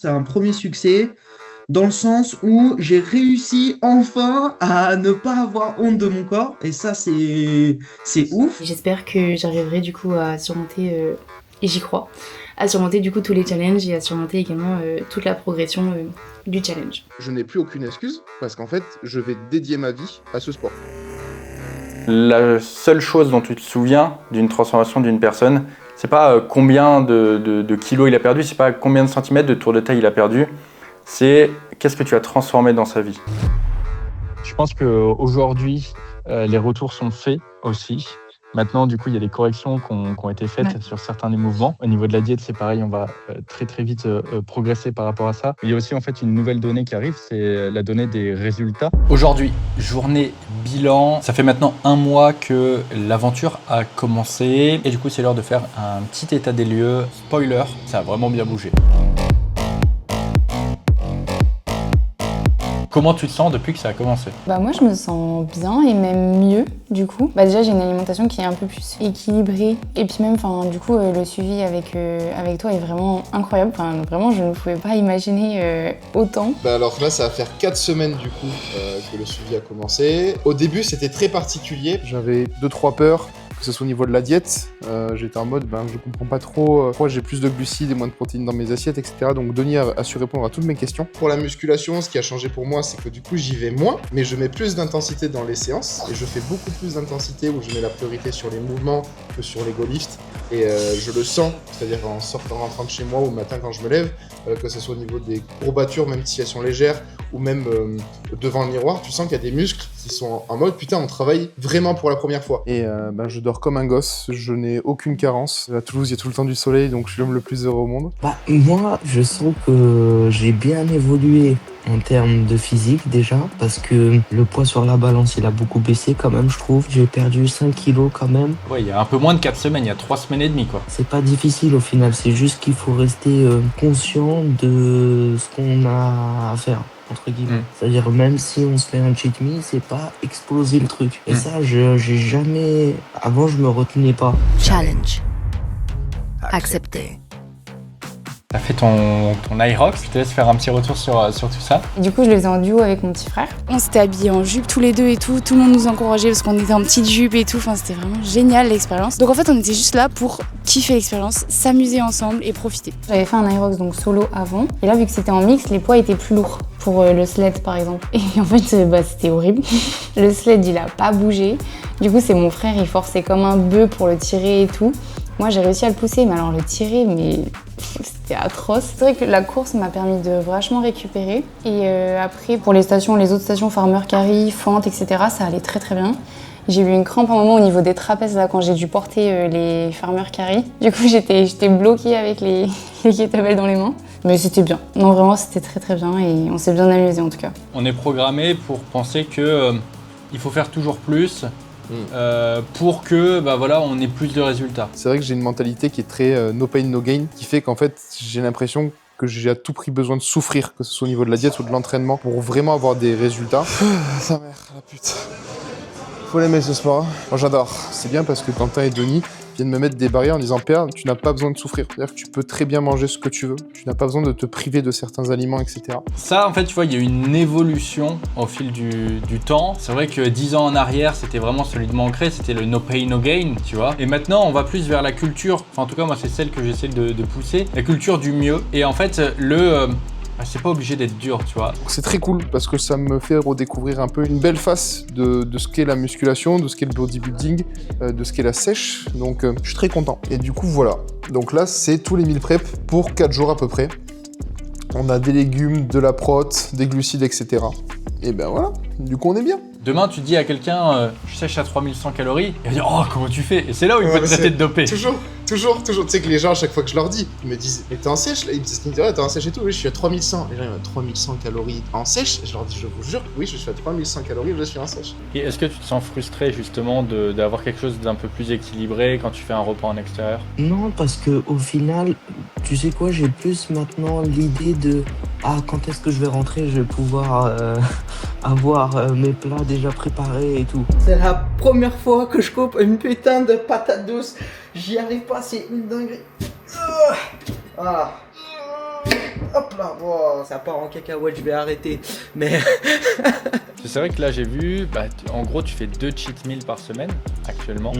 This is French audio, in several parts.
C'est un premier succès dans le sens où j'ai réussi enfin à ne pas avoir honte de mon corps et ça c'est ouf. J'espère que j'arriverai du coup à surmonter, et j'y crois, à surmonter du coup tous les challenges et à surmonter également toute la progression du challenge. Je n'ai plus aucune excuse parce qu'en fait, je vais dédier ma vie à ce sport. La seule chose dont tu te souviens d'une transformation d'une personne, c'est pas combien de kilos il a perdu, c'est pas combien de centimètres de tour de taille il a perdu, c'est qu'est-ce que tu as transformé dans sa vie. Je pense qu'aujourd'hui, les retours sont faits aussi. Maintenant, du coup, il y a des corrections qui ont été faites sur certains des mouvements. Au niveau de la diète, c'est pareil, on va très très vite progresser par rapport à ça. Il y a aussi en fait une nouvelle donnée qui arrive, c'est la donnée des résultats. Aujourd'hui, journée bilan. Ça fait maintenant 1 mois que l'aventure a commencé. Et du coup, c'est l'heure de faire un petit état des lieux. Spoiler, ça a vraiment bien bougé. Comment tu te sens depuis que ça a commencé ? Moi je me sens bien et même mieux du coup. Déjà j'ai une alimentation qui est un peu plus équilibrée et puis même du coup le suivi avec toi est vraiment incroyable. Vraiment je ne pouvais pas imaginer autant. Alors là, ça va faire 4 semaines du coup que le suivi a commencé. Au début, c'était très particulier. J'avais 2-3 peurs. Que ce soit au niveau de la diète, j'étais en mode je comprends pas trop pourquoi j'ai plus de glucides et moins de protéines dans mes assiettes, etc. Donc Denis a su répondre à toutes mes questions. Pour la musculation, ce qui a changé pour moi, c'est que du coup j'y vais moins, mais je mets plus d'intensité dans les séances et je fais beaucoup plus d'intensité où je mets la priorité sur les mouvements que sur les go lifts. Et je le sens, c'est-à-dire en sortant, en rentrant de chez moi ou le matin quand je me lève, que ce soit au niveau des courbatures, même si elles sont légères, ou même devant le miroir, tu sens qu'il y a des muscles qui sont en mode putain, on travaille vraiment pour la première fois. Et je dors comme un gosse, je n'ai aucune carence. À Toulouse, il y a tout le temps du soleil, donc je suis l'homme le plus heureux au monde. Moi, je sens que j'ai bien évolué en termes de physique déjà, parce que le poids sur la balance, il a beaucoup baissé quand même, je trouve. J'ai perdu 5 kilos quand même. Ouais, il y a un peu moins de 4 semaines, il y a 3 semaines et demie quoi. C'est pas difficile au final, c'est juste qu'il faut rester conscient de ce qu'on a à faire, entre guillemets. C'est-à-dire même si on se fait un cheat meal, c'est pas exploser le truc. Et ça, j'ai jamais... Avant, je me retenais pas. Challenge. Accepté. T'as fait ton IROX, je te laisse faire un petit retour sur tout ça. Et du coup je le faisais en duo avec mon petit frère. On s'était habillés en jupe tous les deux et tout le monde nous encourageait parce qu'on était en petite jupe et tout, c'était vraiment génial l'expérience. Donc en fait on était juste là pour kiffer l'expérience, s'amuser ensemble et profiter. J'avais fait un IROX donc solo avant et là vu que c'était en mix, les poids étaient plus lourds pour le sled par exemple. Et en fait c'était horrible. Le sled il a pas bougé. Du coup c'est mon frère, il forçait comme un bœuf pour le tirer et tout. Moi j'ai réussi à le pousser mais alors le tirer c'était atroce. C'est vrai que la course m'a permis de vachement récupérer. Et après, pour les autres stations, Farmer Carry, Fente, etc., ça allait très très bien. J'ai eu une crampe un moment au niveau des trapèzes là quand j'ai dû porter les Farmer Carry. Du coup, j'étais bloquée avec les kettlebells dans les mains. Mais c'était bien. Non, vraiment, c'était très très bien et on s'est bien amusé en tout cas. On est programmé pour penser que il faut faire toujours plus. Pour que on ait plus de résultats. C'est vrai que j'ai une mentalité qui est très no pain no gain, qui fait qu'en fait j'ai l'impression que j'ai à tout prix besoin de souffrir, que ce soit au niveau de la diète ou de l'entraînement, pour vraiment avoir des résultats. Sa mère, la pute. Faut l'aimer ce sport. Moi j'adore. C'est bien parce que Quentin et Denis viennent me mettre des barrières en disant Père, tu n'as pas besoin de souffrir. C'est-à-dire que tu peux très bien manger ce que tu veux. Tu n'as pas besoin de te priver de certains aliments, etc. Ça, en fait, tu vois, il y a eu une évolution au fil du temps. C'est vrai que 10 ans en arrière, c'était vraiment solidement ancré. C'était le no pain, no gain, tu vois. Et maintenant, on va plus vers la culture. Enfin, en tout cas, moi, c'est celle que j'essaie de pousser. La culture du mieux. Et en fait, c'est pas obligé d'être dur, tu vois. C'est très cool parce que ça me fait redécouvrir un peu une belle face de ce qu'est la musculation, de ce qu'est le bodybuilding, de ce qu'est la sèche. Donc je suis très content. Et du coup voilà. Donc là c'est tous les meal prep pour 4 jours à peu près. On a des légumes, de la prot, des glucides, etc. Et ben voilà, du coup on est bien. Demain, tu dis à quelqu'un, je sèche à 3100 calories, il va dire, oh, comment tu fais ? Et c'est là où il peut te traiter de dopé. Toujours. Tu sais que les gens, à chaque fois que je leur dis, ils me disent, mais t'es en sèche là ? Ils me disent, ouais, t'es en sèche et tout. Oui, je suis à 3100. Les gens, ils ont 3100 calories en sèche. Et je leur dis, je vous jure, oui, je suis à 3100 calories, je suis en sèche. Et est-ce que tu te sens frustré justement d'avoir quelque chose d'un peu plus équilibré quand tu fais un repas en extérieur ? Non, parce que au final, tu sais quoi, j'ai plus maintenant l'idée de quand est-ce que je vais rentrer, je vais pouvoir avoir mes plats déjà préparés et tout. C'est la première fois que je coupe une putain de patate douce. J'y arrive pas, c'est une dinguerie. Ah. hop là, oh, ça part en cacahuète, je vais arrêter. Mais C'est vrai que là j'ai vu, en gros tu fais 2 cheat meals par semaine actuellement,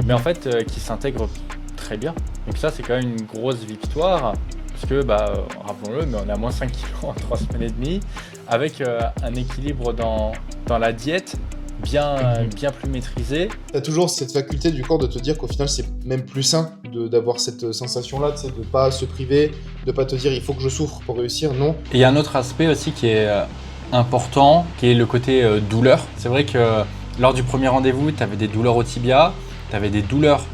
mais en fait qui s'intègrent très bien. Donc ça c'est quand même une grosse victoire, parce que rappelons-le, mais on a moins 5 kilos en 3 semaines et demie, avec un équilibre dans la diète bien plus maîtrisé. T'as toujours cette faculté du corps de te dire qu'au final c'est même plus sain d'avoir cette sensation-là, tu sais, de pas se priver, de pas te dire il faut que je souffre pour réussir, non. Et il y a un autre aspect aussi qui est important, qui est le côté douleur. C'est vrai que lors du premier rendez-vous, tu avais des douleurs au tibia, tu avais des douleurs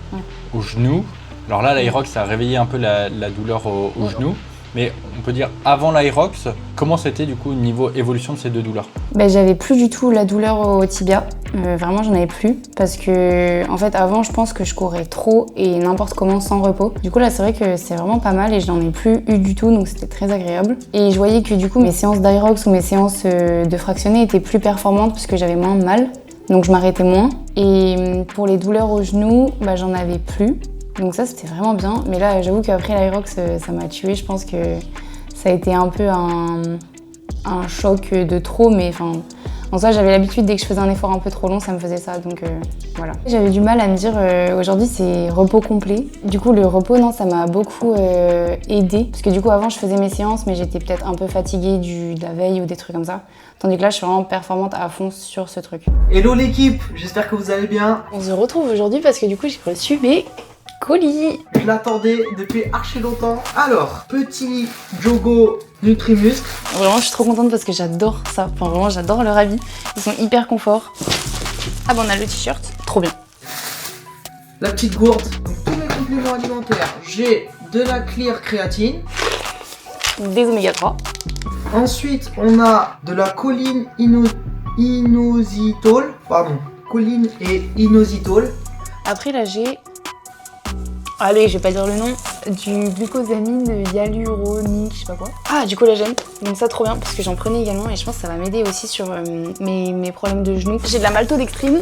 au genou. Alors là, l'Aerox a réveillé un peu la douleur au genou. Mais on peut dire, avant l'Aerox, comment c'était du coup niveau évolution de ces 2 douleurs? J'avais plus du tout la douleur au tibia. Vraiment, j'en avais plus. Parce que, en fait, avant, je pense que je courais trop et n'importe comment sans repos. Du coup, là, c'est vrai que c'est vraiment pas mal et je n'en ai plus eu du tout. Donc, c'était très agréable. Et je voyais que du coup, mes séances d'Aerox ou mes séances de fractionné étaient plus performantes parce que j'avais moins mal. Donc, je m'arrêtais moins. Et pour les douleurs au genou, j'en avais plus. Donc ça, c'était vraiment bien. Mais là, j'avoue qu'après l'Aerox, ça m'a tuée. Je pense que ça a été un peu un choc de trop. Mais en soi, j'avais l'habitude, dès que je faisais un effort un peu trop long, ça me faisait ça. Donc voilà. J'avais du mal à me dire, aujourd'hui, c'est repos complet. Du coup, le repos, non, ça m'a beaucoup aidée. Parce que du coup, avant, je faisais mes séances, mais j'étais peut-être un peu fatiguée de la veille ou des trucs comme ça. Tandis que là, je suis vraiment performante à fond sur ce truc. hello l'équipe, j'espère que vous allez bien. On se retrouve aujourd'hui parce que du coup, j'ai reçu mes colis. Je l'attendais depuis archi longtemps. Alors, petit Jogo Nutrimuscle. Vraiment, je suis trop contente parce que j'adore ça. Enfin, vraiment, j'adore leur habit. Ils sont hyper confort. Ah on a le t-shirt. Trop bien. La petite gourde. Donc, tous mes compléments alimentaires. J'ai de la Clear Créatine. Des oméga 3. Ensuite, on a de la choline inositol. Pardon. Choline et inositol. Après, là, j'ai... Allez, je vais pas dire le nom. Du glucosamine hyaluronique, je sais pas quoi. Ah, du collagène. Donc ça, trop bien, parce que j'en prenais également et je pense que ça va m'aider aussi sur mes problèmes de genoux. J'ai de la maltodextrine.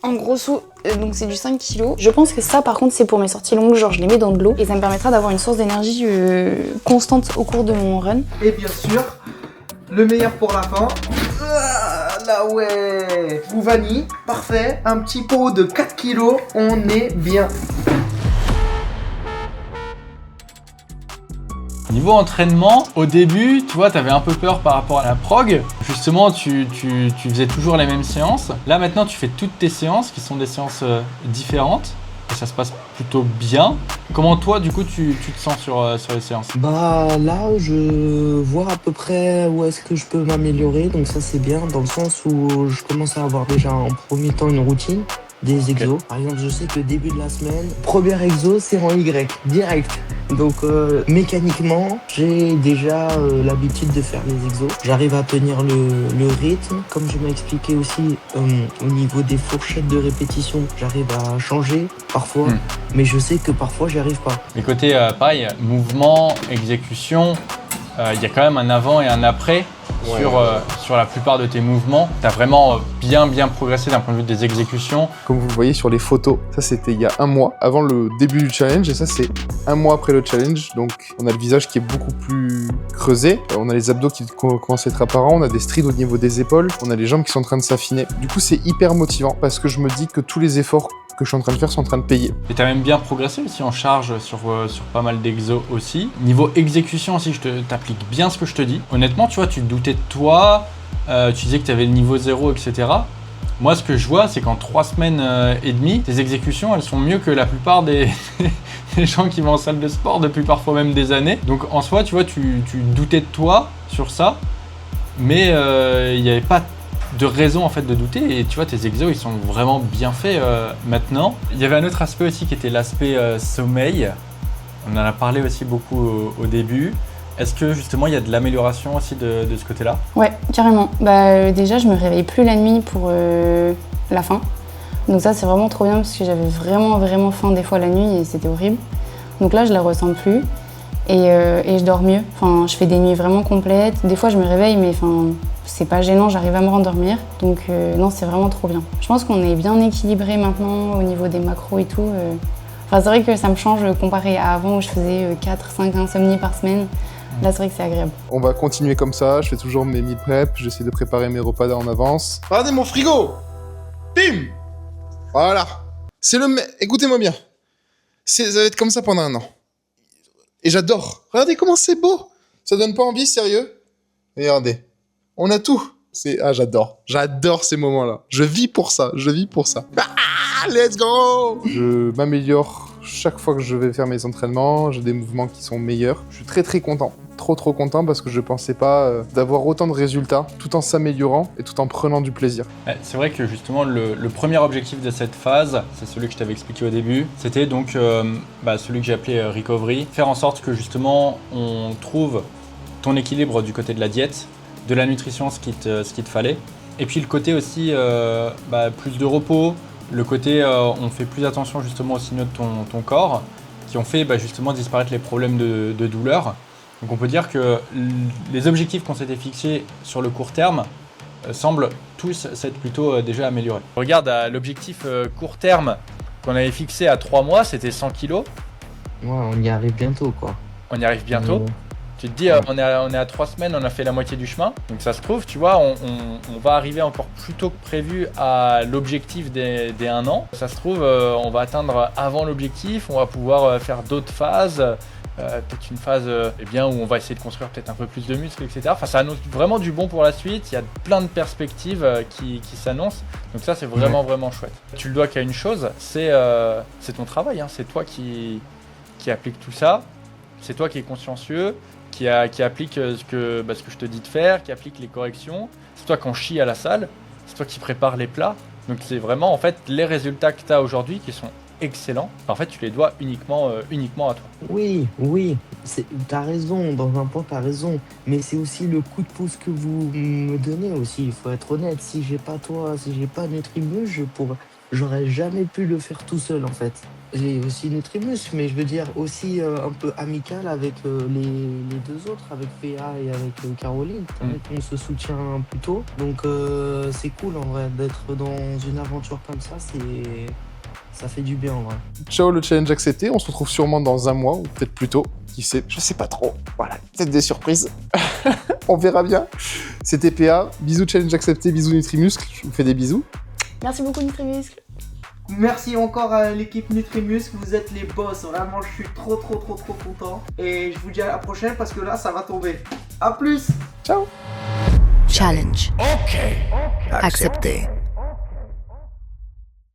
En grosso, donc c'est du 5 kg. Je pense que ça, par contre, c'est pour mes sorties longues. Genre, je les mets dans de l'eau et ça me permettra d'avoir une source d'énergie constante au cours de mon run. Et bien sûr, le meilleur pour la fin. Là ouais. Vanille, parfait. Un petit pot de 4 kg, on est bien. Niveau entraînement, au début, tu vois, t'avais un peu peur par rapport à la prog. Justement, tu faisais toujours les mêmes séances. Là, maintenant, tu fais toutes tes séances, qui sont des séances différentes. Et ça se passe plutôt bien. Comment toi, du coup, tu te sens sur les séances? Là, je vois à peu près où est-ce que je peux m'améliorer. Donc ça, c'est bien dans le sens où je commence à avoir déjà en premier temps une routine. Des exos. Par exemple, je sais que le début de la semaine, premier exo, c'est en Y, direct. Donc mécaniquement, j'ai déjà l'habitude de faire les exos. J'arrive à tenir le rythme. Comme je m'ai expliqué aussi, au niveau des fourchettes de répétition, j'arrive à changer parfois. Mais je sais que parfois, j'y arrive pas. Mais côté, pareil, mouvement, exécution, il y a quand même un avant et un après. Sur la plupart de tes mouvements, tu as vraiment bien progressé d'un point de vue des exécutions. Comme vous le voyez sur les photos, ça c'était il y a 1 mois avant le début du challenge et ça c'est 1 mois après le challenge. Donc on a le visage qui est beaucoup plus creusé, on a les abdos qui commencent à être apparents, on a des strides au niveau des épaules, on a les jambes qui sont en train de s'affiner. Du coup c'est hyper motivant parce que je me dis que tous les efforts que je suis en train de faire sont en train de payer. Et tu as même bien progressé aussi en charge sur pas mal d'exos aussi. Niveau exécution aussi, t'applique bien ce que je te dis. Honnêtement, tu vois, tu te doutais de toi, tu disais que tu avais le niveau 0, etc. Moi, ce que je vois, c'est qu'en 3 semaines et demie, tes exécutions, elles sont mieux que la plupart des gens qui vont en salle de sport depuis parfois même des années. Donc en soi, tu vois, tu doutais de toi sur ça, mais il n'y avait pas de raison en fait de douter et tu vois tes exos ils sont vraiment bien faits maintenant. Il y avait un autre aspect aussi qui était l'aspect sommeil. On en a parlé aussi beaucoup au début. Est-ce que justement il y a de l'amélioration aussi de ce côté-là? Ouais, carrément. Déjà je me réveille plus la nuit pour la faim. Donc ça c'est vraiment trop bien parce que j'avais vraiment faim des fois la nuit et c'était horrible. Donc là je la ressens plus et je dors mieux. Enfin je fais des nuits vraiment complètes. Des fois je me réveille mais c'est pas gênant, j'arrive à me rendormir. Donc non, c'est vraiment trop bien. Je pense qu'on est bien équilibré maintenant au niveau des macros et tout. C'est vrai que ça me change comparé à avant où je faisais 4-5 insomnies par semaine. Là, c'est vrai que c'est agréable. On va continuer comme ça, je fais toujours mes meal prep, j'essaie de préparer mes repas en avance. Regardez mon frigo! Bim! Voilà. C'est écoutez-moi bien. Ça va être comme ça pendant 1 an. Et j'adore. Regardez comment c'est beau! Ça donne pas envie, sérieux? Regardez. On a tout. J'adore. J'adore ces moments-là. Je vis pour ça. Ah, let's go! Je m'améliore chaque fois que je vais faire mes entraînements. J'ai des mouvements qui sont meilleurs. Je suis très très content. Trop content parce que je pensais pas d'avoir autant de résultats tout en s'améliorant et tout en prenant du plaisir. C'est vrai que justement le premier objectif de cette phase, c'est celui que je t'avais expliqué au début, c'était donc celui que j'ai appelé recovery, faire en sorte que justement on trouve ton équilibre du côté de la diète, de la nutrition, ce qu'il te fallait, et puis le côté aussi plus de repos, le côté on fait plus attention justement aux signaux de ton corps qui ont fait justement disparaître les problèmes de douleur. Donc on peut dire que les objectifs qu'on s'était fixés sur le court terme semblent tous s'être plutôt déjà améliorés. Regarde, l'objectif court terme qu'on avait fixé à 3 mois, c'était 100 kg. Ouais, on y arrive bientôt, quoi. On y arrive bientôt. Tu te dis, on est à 3 semaines, on a fait la moitié du chemin. Donc ça se trouve, tu vois, on va arriver encore plus tôt que prévu à l'objectif des 1 an. Ça se trouve, on va atteindre avant l'objectif, on va pouvoir faire d'autres phases. Peut-être une phase où on va essayer de construire peut-être un peu plus de muscles, etc. Enfin, ça annonce vraiment du bon pour la suite. Il y a plein de perspectives qui s'annoncent. Donc ça, c'est vraiment chouette. Tu le dois qu'à une chose, c'est ton travail. Hein. C'est toi qui applique tout ça. C'est toi qui es consciencieux, qui applique ce que je te dis de faire, qui applique les corrections. C'est toi qui en chie à la salle. C'est toi qui prépare les plats. Donc c'est vraiment en fait les résultats que tu as aujourd'hui qui sont excellents. En fait, tu les dois uniquement à toi. Oui, t'as raison, dans un point t'as raison, mais c'est aussi le coup de pouce que vous me donnez aussi, il faut être honnête. Si j'ai pas toi, si j'ai pas Nutrimus, j'aurais jamais pu le faire tout seul en fait. J'ai aussi Nutrimus, mais je veux dire aussi un peu amical avec les deux autres, avec PA et avec Caroline. On se soutient plutôt, donc c'est cool en vrai d'être dans une aventure comme ça, ça fait du bien en vrai. Ciao, le challenge accepté. On se retrouve sûrement dans 1 mois ou peut-être plus tôt. Qui sait? Je sais pas trop. Voilà, peut-être des surprises. On verra bien. C'était PA. Bisous challenge accepté. Bisous Nutrimuscle. Je vous fais des bisous. Merci beaucoup Nutrimuscle. Merci encore à l'équipe Nutrimuscle. Vous êtes les boss. Vraiment, je suis trop content. Et je vous dis à la prochaine parce que là, ça va tomber. À plus. Ciao. Challenge. Accepté.